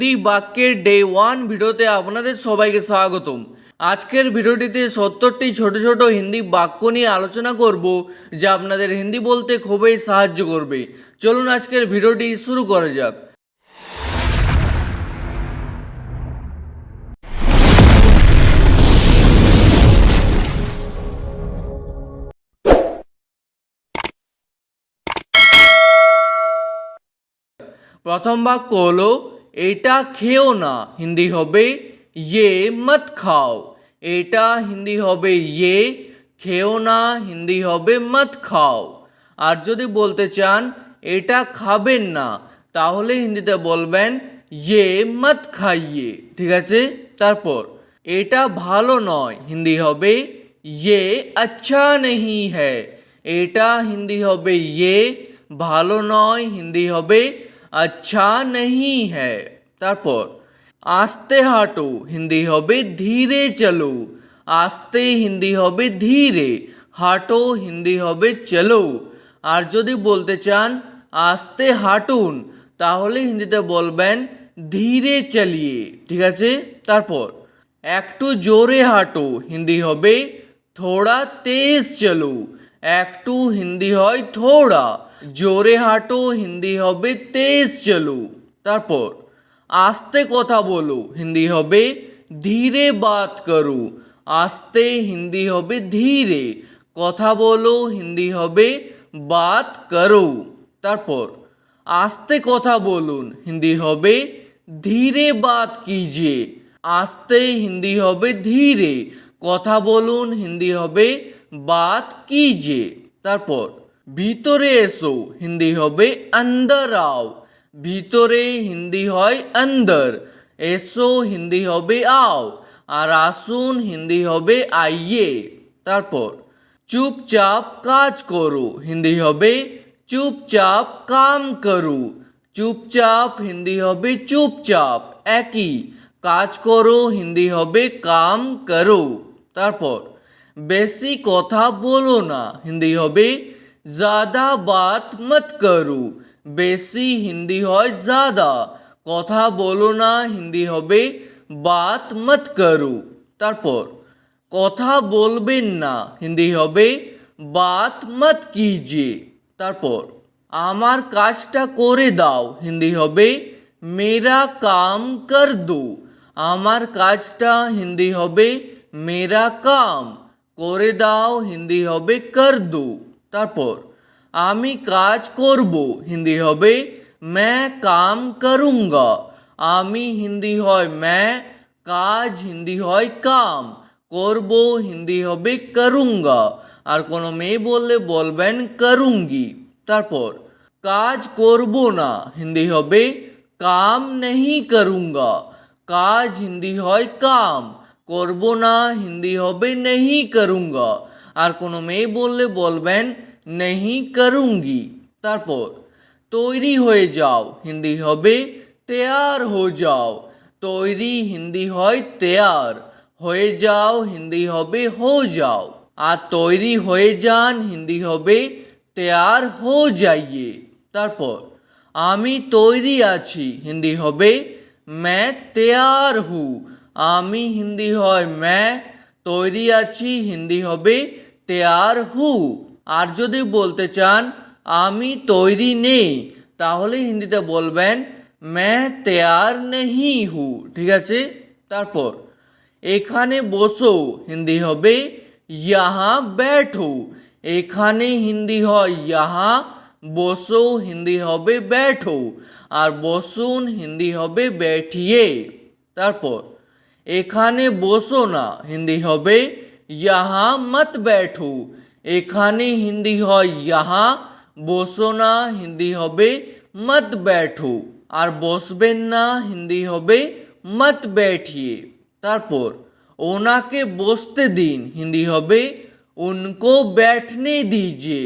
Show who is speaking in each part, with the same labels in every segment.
Speaker 1: হিন্দি বাক্যের ডে 1 ভিডিওতে আপনাদের সবাইকে স্বাগতম। আজকের ভিডিওটিতে 70টি ছোট ছোট হিন্দি বাক্য নিয়ে আলোচনা করব যা আপনাদের হিন্দি বলতে খুবই সাহায্য করবে। চলুন আজকের ভিডিওটি শুরু করা যাক। প্রথম বাক্য হলো এটা খেও না, হিন্দি হবে ইয়ে মত খাও। এটা হিন্দি হবে ইয়ে, খেও না হিন্দি হবে মত খাও। আর যদি বলতে চান এটা খাবেন না তাহলে হিন্দিতে বলবেন ইয়ে মত খাইয়ে, ঠিক আছে। তারপর এটা ভালো নয়, হিন্দি হবে ইয়ে আচ্ছা নেহি হ্যায়। এটা হিন্দি হবে ইয়ে, ভালো নয় হিন্দি হবে আচ্ছা নেহি হ্যায়। তারপর আস্তে হাঁটো, হিন্দি হবে ধীরে চলো। আস্তে হিন্দি হবে ধীরে, হাঁটো হিন্দি হবে চলো। আর যদি বলতে চান আস্তে হাঁটুন তাহলে হিন্দিতে বলবেন ধীরে চালিয়ে, ঠিক আছে। তারপর একটু জোরে হাঁটো, হিন্দি হবে থোড়া তেজ চলো। একটু হিন্দি হয় থোড়া, জোরে হাঁটো হিন্দি হবে তেজ চলো। তারপর আস্তে কথা বলো, হিন্দি হবে ধীরে বাত করো। আস্তে হিন্দি হবে ধীরে, কথা বলো হিন্দি হবে বাত করো। তারপর আস্তে কথা বলুন, হিন্দি হবে ধীরে বাত কিজিয়ে। আস্তে হিন্দি হবে ধীরে, কথা বলুন হিন্দি হবে বাত কিজিয়ে। তারপর ভিতরে এসো, হিন্দি হবে অন্দর আও। ভিতরে হিন্দি হয় অন্দর, এসো হিন্দি হবে আও, আর আসুন হিন্দি হবে আইয়ে। তারপর চুপচাপ কাজ করো, হিন্দি হবে চুপচাপ কাম করো। চুপচাপ হিন্দি হবে চুপচাপ একই, কাজ করো হিন্দি হবে কাম করো। তারপর বেশি কথা বলো না, হিন্দি হবে ज़्यादा बात मत करो। বেশি হিন্দি হয় ज़्यादा, কথা বলো না হিন্দি হবে বাত মত করো। তারপর কথা বলবেন না, হিন্দি হবে বাত মত কিজিয়ে। তারপর আমার কাজটা করে দাও, হিন্দি হবে মেরা কাম কর দো। আমার কাজটা হিন্দি হবে মেরা কাম, করে দাও হিন্দি হবে কর দো। তারপর আমি কাজ করব, হিন্দি হবে मैं काम करूँगा। আমি হিন্দি হয় मैं, কাজ হিন্দি হয় কাম, করব হিন্দি হবে করুঙ্গা। আর কোনো মেয়ে বললে বলবেন করুঙ্গি। তারপর কাজ করব না, হিন্দি হবে কাম नहीं करूँगा। কাজ হিন্দি হয় কাম, করব না হিন্দি হবে नहीं करूँगा। আর কোনো মেয়ে বললে বলবেন नहीं करूँगी। তারপর তৈরি হয়ে যাও, হিন্দি হবে তৈয়ার হো যাও। তৈরি হিন্দি হয় তৈয়ার, হয়ে যাও হিন্দি হবে হো যাও। আর তৈরি হয়ে যান হিন্দি হবে তৈয়ার হো যাইয়ে। তারপর আমি তৈরি আছি, হিন্দি হবে मैं तैयार हूँ। আমি হিন্দি হয় मैं, তৈরি আছি হিন্দি হবে তৈয়ার হু। আর যদি বলতে চান আমি তৈরি নেই তাহলে হিন্দিতে বলবেন मैं तैयार नहीं हूँ, ঠিক আছে। তারপর এখানে বসো, হিন্দি হবে यहाँ बैठो। এখানে হিন্দি হয় यहाँ, বসো হিন্দি হবে बैठो, আর বসুন হিন্দি হবে बैठिए। তারপর এখানে বসো না, হিন্দি হবে यहाँ मत बैठो। এখানে হিন্দি হয় यहाँ, বসো না হিন্দি হবে मत बैठो, আর বসবেন না হিন্দি হবে मत बैठिए। তারপর ওনাকে বসতে দিন, হিন্দি হবে उनको बैठने दीजिए।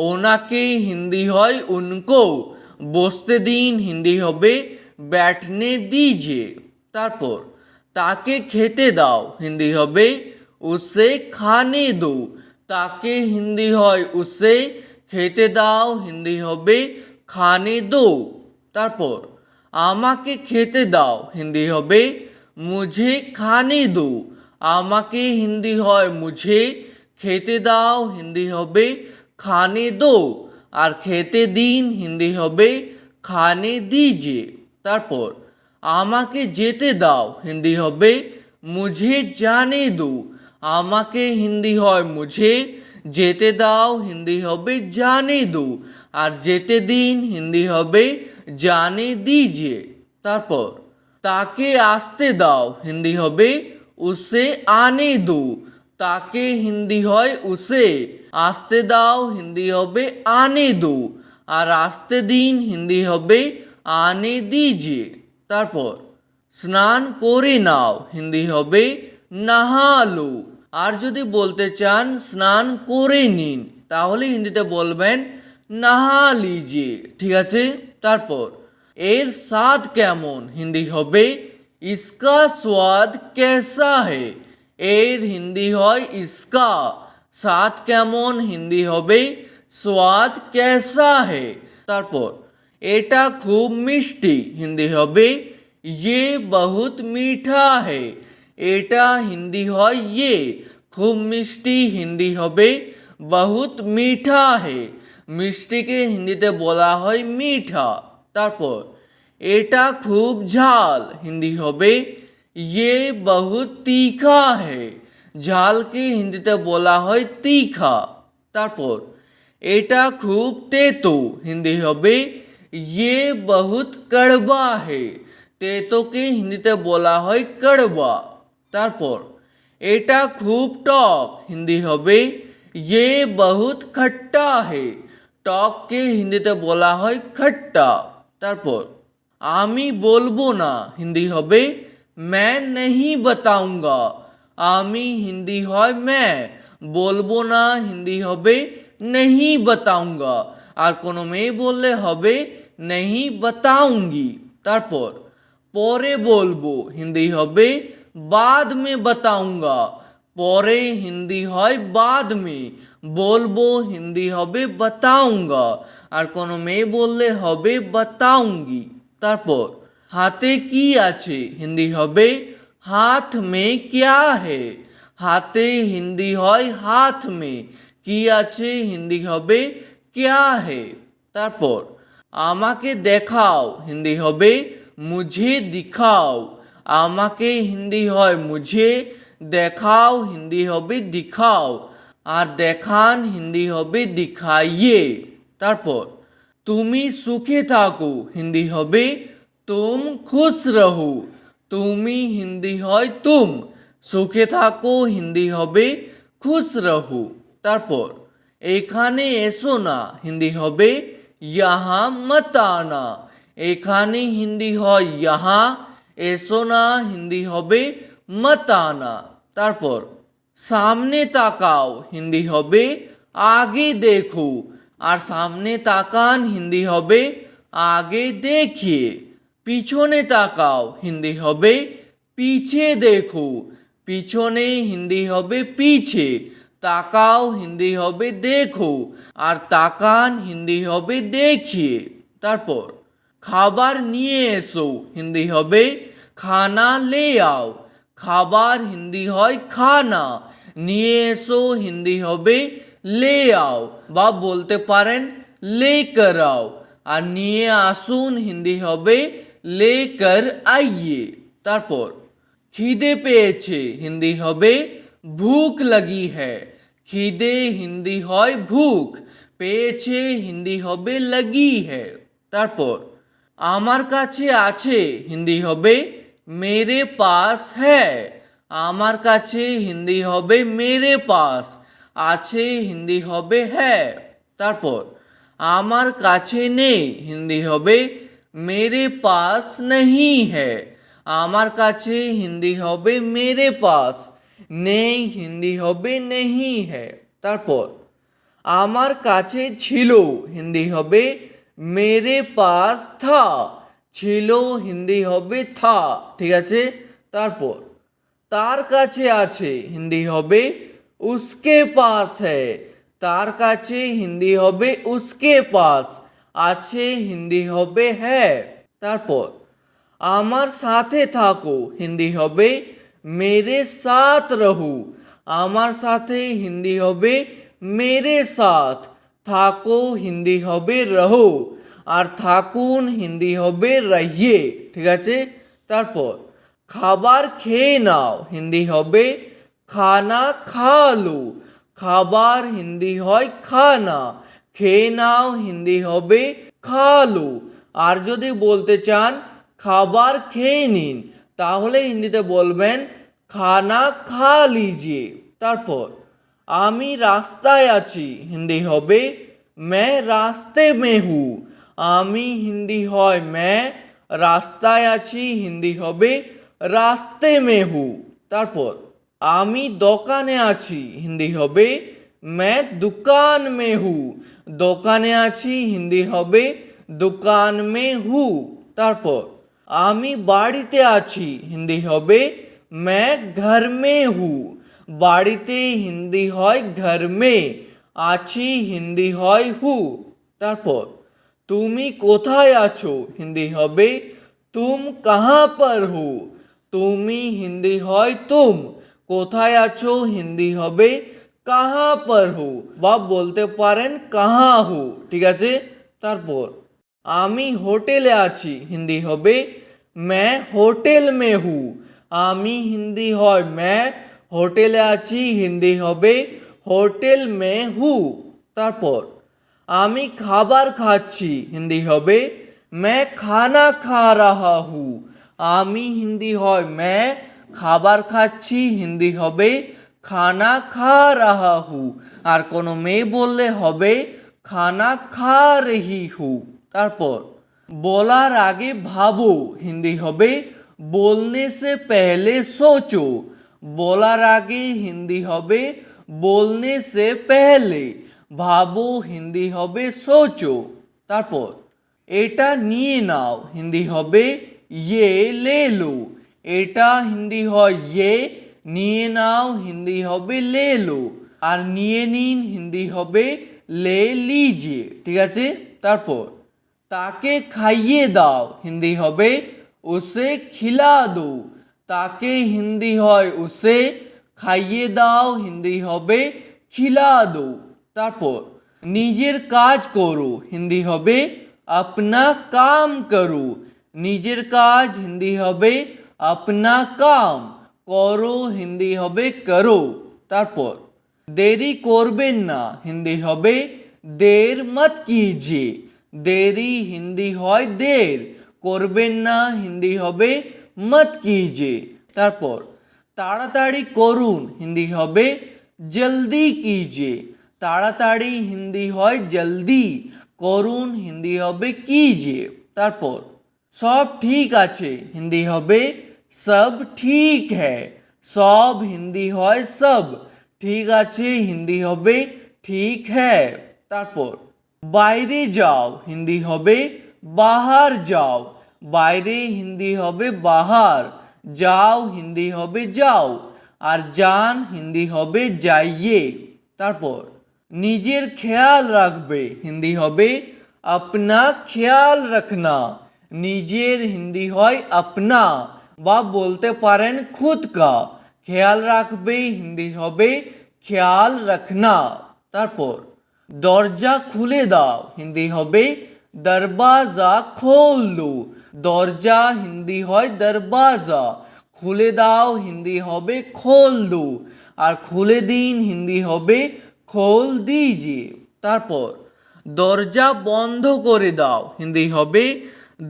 Speaker 1: ওনাকে হিন্দি হয় उनको, বসতে দিন হিন্দি হবে बैठने दीजिए। তারপর তাকে খেতে দাও, হিন্দি হবে उसे खाने दो। তাকে হিন্দি হয় उसे, খেতে দাও হিন্দি হবে খানে দো। তারপর আমাকে খেতে দাও হিন্দি হবে মুঝে খানে দো। আমাকে হিন্দি হয় মুঝে, খেতে দাও হিন্দি হবে খানে দো, আর খেতে দিন হিন্দি হবে খানে দিজিয়ে। তারপর আমাকে যেতে দাও হিন্দি হবে মুঝে জানে দো। আমাকে হিন্দি হয় মুঝে, যেতে দাও হিন্দি হবে জানে দো, আর যেতে দিন হিন্দি হবে জানে দিজিয়ে। তারপর তাকে আসতে দাও হিন্দি হবে উসে আনে দো। তাকে হিন্দি হয় উসে, আসতে দাও হিন্দি হবে আনে দো, আর আসতে দিন হিন্দি হবে আনে দিজিয়ে। তারপর স্নান করে নাও হিন্দি হবে নাহা লো। আর যদি বলতে চান স্নান করে নিন তাহলে হিন্দিতে বলবেন নাহা লিজিয়ে। ঠিক আছে। তারপর এর স্বাদ কেমন হিন্দি হবে ইসকা স্বাদ কেসা হে। এর হিন্দি হয় ইসকা, স্বাদ কেমন হিন্দি হবে স্বাদ কেসা হে। তারপর এটা খুব মিষ্টি হিন্দি হবে ইয়ে বহুত মিঠা হে। এটা হিন্দি হয় ইয়ে, খুব মিষ্টি হিন্দি হবে বহুত মিঠা হে। মিষ্টিকে হিন্দিতে বলা হয় মিঠা। তারপর এটা খুব ঝাল হিন্দি হবে ইয়ে বহুত তিখা হে। ঝালকে হিন্দিতে বলা হয় তিখা। তারপর এটা খুব তেতো হিন্দি হবে ইয়ে বহুত কড়বা হে। তেতোকে হিন্দিতে বলা হয় কড়বা। তারপর এটা খুব টক হিন্দি হবে ইয়ে বহুত খট্টা হে। টককে হিন্দিতে বলা হয় খট্টা। তারপর আমি বলবো না হিন্দি হবে मैं नहीं बताऊंगा। আমি হিন্দি হয় मैं, বলবো না হিন্দি হবে नहीं बताऊंगा, আর কোনো মেয়ে বললে হবে नहीं बताऊंगी। তারপর পরে বলবো হিন্দি হবে बाद में बताऊंगा। পরে হিন্দি হয় बाद में, বলবো হিন্দি হবে बताऊंगा, আর কোনো মেয়ে বললে হবে बताऊंगी। তারপর হাতে কি আছে হিন্দি হবে হাত মে ক্যা হে। হাতে হিন্দি হয় হাত মে, কি আছে হিন্দি হবে ক্যা হে। তারপর আমাকে দেখাও হিন্দি হবে মুঝে দিখাও। আমাকে হিন্দি হয় মুঝে, দেখাও হিন্দি হবে দিখাও, আর দেখান হিন্দি হবে দিখাইয়ে। তারপর তুমি সুখে থাকো হিন্দি হবে তুম খুশ রহো। তুমি হিন্দি হয় তুম, সুখে থাকো হিন্দি হবে খুশ রহো। তারপর এখানে এসো না হিন্দি হবে ইহা মত আনা। এখানে হিন্দি হয় ইহা, এসো না হিন্দি হবে মত আনা। তারপর সামনে তাকাও হিন্দি হবে আগে দেখো, আর সামনে তাকান হিন্দি হবে আগে দেখিয়ে। পিছনে তাকাও হিন্দি হবে পিছে দেখো, পিছনে হিন্দি হবে পিছে, তাকাও হিন্দি হবে দেখো, আর তাকান হিন্দি হবে দেখিয়ে। তারপর খাবার নিয়ে এসো হিন্দি হবে খানা লে আও। খাবার হিন্দি হয় খানা, নিয়ে এসো হিন্দি হবে লে আও, বা বলতে পারেন লেকর আও, আর নিয়ে আসুন হিন্দি হবে লেকর আইয়ে। তারপর খিদে পেয়েছে হিন্দি হবে ভুক লাগি হ্যায়। খিদে হিন্দি হয় ভুক, পেয়েছে হিন্দি হবে লাগি হ্যায়। তারপর আমার কাছে আছে হিন্দি হবে মেরে পাস হ্যায়। আমার কাছে হিন্দি হবে মেরে পাস, আছে হিন্দি হবে হ্যায়। তারপর আমার কাছে নেই হিন্দি হবে মেরে পাস নেহি হ্যায়। আমার কাছে হিন্দি হবে মেরে পাস, নেই হিন্দি হবে নেহি হ্যায়। তারপর আমার কাছে ছিল হিন্দি হবে মেরে পাস থা। ছিল হিন্দি হবে থা। ঠিক আছে। তারপর তার কাছে আছে হিন্দি হবে উসকে পাস হ্যায়। তার কাছে হিন্দি হবে উসকে পাস, আছে হিন্দি হবে হ্যায়। তারপর আমার সাথে থাকো হিন্দি হবে মেরে সাথ রহো। আমার সাথে হিন্দি হবে মেরে সাথ। থাকো হিন্দি হবে রহো, আর থাকুন হিন্দি হবে রহিয়ে। ঠিক আছে, তারপর খাবার খেয়ে নাও হিন্দি হবে খানা খা লো। খাবার হিন্দি হয় খানা, খেয়ে নাও হিন্দি হবে খা লো। আর যদি বলতে চান খাবার খেয়ে নিন, তাহলে হিন্দিতে বলবেন খানা খা লিজিয়ে। তারপর আমি রাস্তায় আছি হিন্দি হবে मैं रास्ते में हूँ। আমি হিন্দি হয় मैं, রাস্তায় আছি হিন্দি হবে রাস্তে মে হু। তারপর আমি দোকানে আছি হিন্দি হবে मैं दुकान में हूँ। দোকানে আছি হিন্দি হবে दुकान में हूँ। তারপর আমি বাড়িতে আছি হিন্দি হবে मैं घर में हूँ। বাড়িতে হিন্দি হয় घर में, আছি হিন্দি হয় হু। তারপর তুমি কোথায় আছো হিন্দি হবে তুম কাহা পর হো। তুমি হিন্দি হয় তুম, কোথায় আছো হিন্দি হবে কাহা পর হো, বা বলতে পারেন কাহা হো। ঠিক আছে, তারপর আমি হোটেলে আছি হিন্দি হবে मैं হোটেল মে হু। আমি হিন্দি হয় मैं, হোটেলে আছি হিন্দি হবে হোটেল মে হু। তারপর আমি খাবার খাচ্ছি হিন্দি হবে मैं खाना खा रहा हूँ। আমি হিন্দি হয় मैं, খাবার খাচ্ছি হিন্দি হবে খানা খা রাহা হু। আর কোনো মেয়ে বললে হবে খানা খা রহি হু। তারপর বলার আগে ভাবো হিন্দি হবে बोलने से पहले सोचो। বলার আগে হিন্দি হবে बोलने से पहले, ভাবো হিন্দি হবে সোচো। তারপর এটা নিয়ে নাও হিন্দি হবে ये ले लो। এটা হিন্দি হয় ये, নিয়ে নাও হিন্দি হবে ले लो, আর নিয়ে নিন হিন্দি হবে ले लीजिए। ঠিক আছে, তারপর তাকে খাইয়ে দাও হিন্দি হবে उसे खिला दो। তাকে হিন্দি হয় उसे, খাইয়ে দাও হিন্দি হবে খিলা দো। তারপর নিজের কাজ করো হিন্দি হবে अपना काम करो। নিজের কাজ হিন্দি হবে अपना काम, করো হিন্দি হবে করো। তারপর দেরি করবেন না হিন্দি হবে দের মত কিজিয়ে। দেরি হিন্দি হয় দের, করবেন না হিন্দি হবে মত কিজিয়ে। তারপর তাড়াতাড়ি করুন হিন্দি হবে জলদি কিজিয়ে। তাড়াতাড়ি হিন্দি হয় জলদি, করুন হিন্দি হবে কিজিয়ে। তারপর সব ঠিক আছে হিন্দি হবে সব ঠিক হ্যায়। সব হিন্দি হয় সব, ঠিক আছে হিন্দি হবে ঠিক হ্যায়। তারপর বাইরে যাও হিন্দি হবে বাহার যাও। বাইরে হিন্দি হবে বাহার, যাও হিন্দি হবে যাও, আর যান হিন্দি হবে যাইয়ে। তারপর নিজের খেয়াল রাখবে হিন্দি হবে अपना খেয়াল রাখনা। নিজের হিন্দি হয় अपना, বা বলতে পারেন খুদ কা। খেয়াল রাখবে হিন্দি হবে খেয়াল রাখনা। তারপর দরজা খুলে দাও হিন্দি হবে দরবাজা খোল দো। দরজা হিন্দি হয় দরবাজা, খুলে দাও হিন্দি হবে খোল দো, আর খুলে দিন হিন্দি হবে খোল দিজিয়ে। তারপর দরজা বন্ধ করে দাও হিন্দি হবে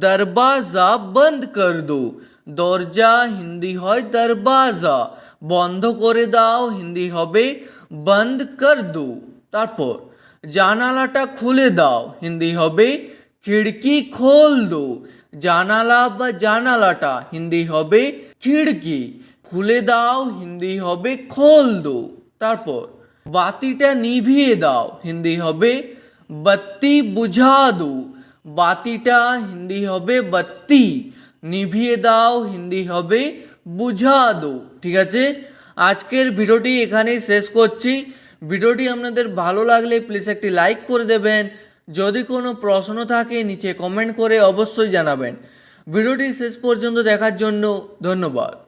Speaker 1: দরবাজা বন্ধ কর দো। দরজা হিন্দি হয় দরবাজা, বন্ধ করে দাও হিন্দি হবে বন্ধ কর দো। তারপর জানালাটা খুলে দাও হিন্দি হবে খিড়কি খোল দো। জানালা বা জানালাটা হিন্দি হবে খিড়কি, খুলে দাও হিন্দি হবে খোল দো। তারপর বাতিটা নিভিয়ে দাও হিন্দি হবে बत्ती बुझा दो। বাতিটা হিন্দি হবে बत्ती, নিভিয়ে দাও হিন্দি হবে বুঝা দো। ঠিক আছে, আজকের ভিডিওটি এখানেই শেষ করছি। ভিডিওটি আপনাদের ভালো লাগলে প্লিজ একটি লাইক করে দেবেন। যদি কোনো প্রশ্ন থাকে নিচে কমেন্ট করে অবশ্যই জানাবেন। ভিডিওটি শেষ পর্যন্ত দেখার জন্য ধন্যবাদ।